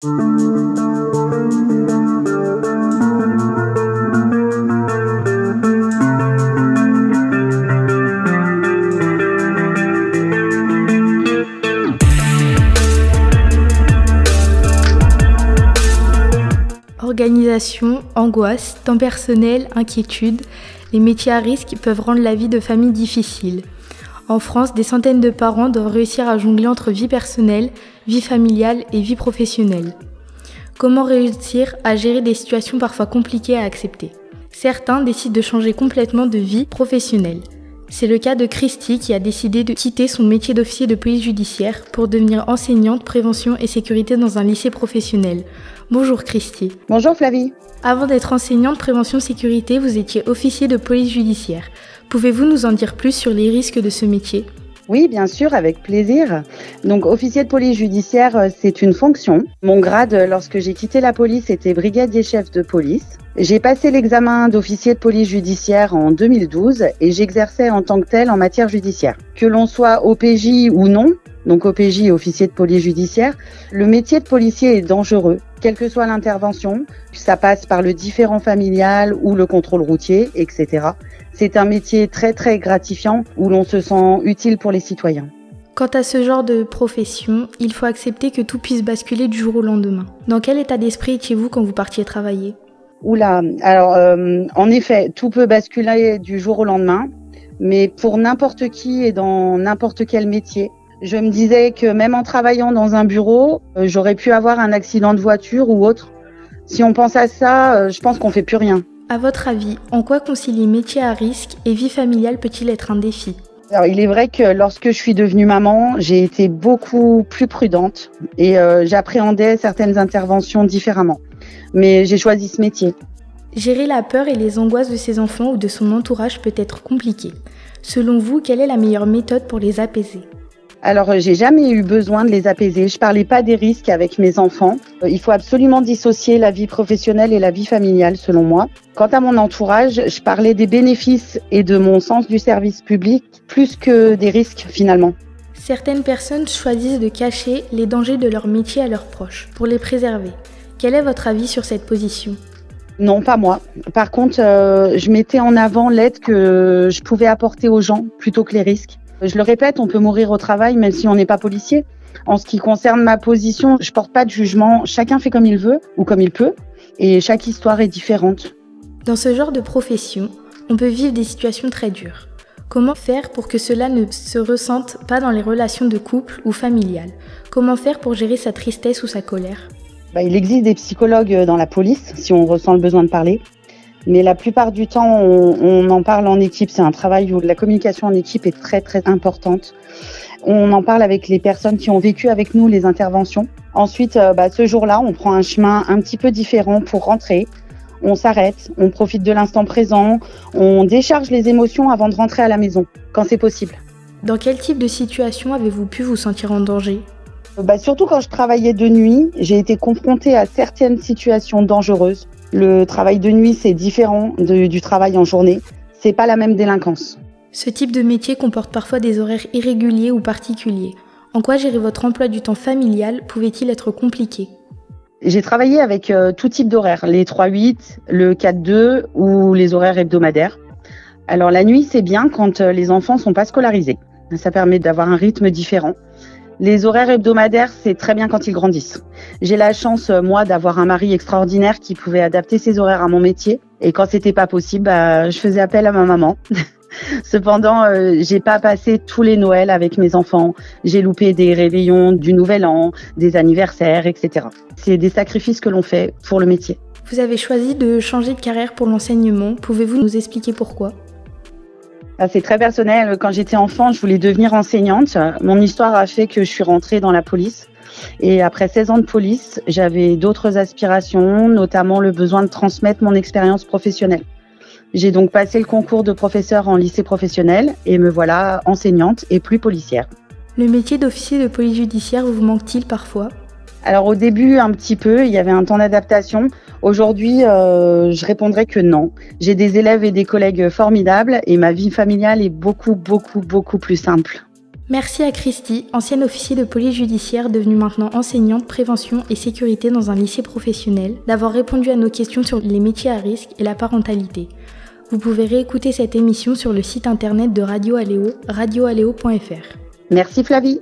Organisation, angoisse, temps personnel, inquiétude, les métiers à risque peuvent rendre la vie de famille difficile. En France, des centaines de parents doivent réussir à jongler entre vie personnelle, vie familiale et vie professionnelle. Comment réussir à gérer des situations parfois compliquées à accepter? Certains décident de changer complètement de vie professionnelle. C'est le cas de Christy qui a décidé de quitter son métier d'officier de police judiciaire pour devenir enseignante prévention et sécurité dans un lycée professionnel. Bonjour Christy. Bonjour Flavie. Avant d'être enseignante prévention sécurité, vous étiez officier de police judiciaire. Pouvez-vous nous en dire plus sur les risques de ce métier ? Oui, bien sûr, avec plaisir. Donc, officier de police judiciaire, c'est une fonction. Mon grade, lorsque j'ai quitté la police, était brigadier chef de police. J'ai passé l'examen d'officier de police judiciaire en 2012 et j'exerçais en tant que tel en matière judiciaire. Que l'on soit OPJ ou non, donc OPJ, officier de police judiciaire, le métier de policier est dangereux, quelle que soit l'intervention. Ça passe par le différend familial ou le contrôle routier, etc. C'est un métier très très gratifiant où l'on se sent utile pour les citoyens. Quant à ce genre de profession, il faut accepter que tout puisse basculer du jour au lendemain. Dans quel état d'esprit étiez-vous quand vous partiez travailler ? Oula, alors en effet, tout peut basculer du jour au lendemain, mais pour n'importe qui et dans n'importe quel métier. Je me disais que même en travaillant dans un bureau, j'aurais pu avoir un accident de voiture ou autre. Si on pense à ça, je pense qu'on fait plus rien. À votre avis, en quoi concilier métier à risque et vie familiale peut-il être un défi ? Alors, il est vrai que lorsque je suis devenue maman, j'ai été beaucoup plus prudente et j'appréhendais certaines interventions différemment. Mais j'ai choisi ce métier. Gérer la peur et les angoisses de ses enfants ou de son entourage peut être compliqué. Selon vous, quelle est la meilleure méthode pour les apaiser ? Alors, j'ai jamais eu besoin de les apaiser. Je parlais pas des risques avec mes enfants. Il faut absolument dissocier la vie professionnelle et la vie familiale, selon moi. Quant à mon entourage, je parlais des bénéfices et de mon sens du service public, plus que des risques, finalement. Certaines personnes choisissent de cacher les dangers de leur métier à leurs proches, pour les préserver. Quel est votre avis sur cette position ? Non, pas moi. Par contre, je mettais en avant l'aide que je pouvais apporter aux gens, plutôt que les risques. Je le répète, on peut mourir au travail même si on n'est pas policier. En ce qui concerne ma position, je porte pas de jugement. Chacun fait comme il veut ou comme il peut et chaque histoire est différente. Dans ce genre de profession, on peut vivre des situations très dures. Comment faire pour que cela ne se ressente pas dans les relations de couple ou familiales ? Comment faire pour gérer sa tristesse ou sa colère ? Il existe des psychologues dans la police si on ressent le besoin de parler. Mais la plupart du temps, on en parle en équipe. C'est un travail où la communication en équipe est très, très importante. On en parle avec les personnes qui ont vécu avec nous les interventions. Ensuite, ce jour-là, on prend un chemin un petit peu différent pour rentrer. On s'arrête, on profite de l'instant présent, on décharge les émotions avant de rentrer à la maison, quand c'est possible. Dans quel type de situation avez-vous pu vous sentir en danger ? Surtout quand je travaillais de nuit, j'ai été confrontée à certaines situations dangereuses. Le travail de nuit, c'est différent du travail en journée. C'est pas la même délinquance. Ce type de métier comporte parfois des horaires irréguliers ou particuliers. En quoi gérer votre emploi du temps familial pouvait-il être compliqué ? J'ai travaillé avec tout type d'horaires, les 3-8, le 4-2 ou les horaires hebdomadaires. Alors la nuit, c'est bien quand les enfants sont pas scolarisés. Ça permet d'avoir un rythme différent. Les horaires hebdomadaires, c'est très bien quand ils grandissent. J'ai la chance, moi, d'avoir un mari extraordinaire qui pouvait adapter ses horaires à mon métier. Et quand c'était pas possible, je faisais appel à ma maman. Cependant, j'ai pas passé tous les Noëls avec mes enfants. J'ai loupé des réveillons du Nouvel An, des anniversaires, etc. C'est des sacrifices que l'on fait pour le métier. Vous avez choisi de changer de carrière pour l'enseignement. Pouvez-vous nous expliquer pourquoi ? C'est très personnel. Quand j'étais enfant, je voulais devenir enseignante. Mon histoire a fait que je suis rentrée dans la police. Et après 16 ans de police, j'avais d'autres aspirations, notamment le besoin de transmettre mon expérience professionnelle. J'ai donc passé le concours de professeur en lycée professionnel et me voilà enseignante et plus policière. Le métier d'officier de police judiciaire vous manque-t-il parfois ? Alors au début, un petit peu, il y avait un temps d'adaptation. Aujourd'hui, je répondrais que non. J'ai des élèves et des collègues formidables et ma vie familiale est beaucoup plus simple. Merci à Christy, ancienne officier de police judiciaire devenue maintenant enseignante prévention et sécurité dans un lycée professionnel, d'avoir répondu à nos questions sur les métiers à risque et la parentalité. Vous pouvez réécouter cette émission sur le site internet de Radio Aléo, radioaléo.fr. Merci Flavie.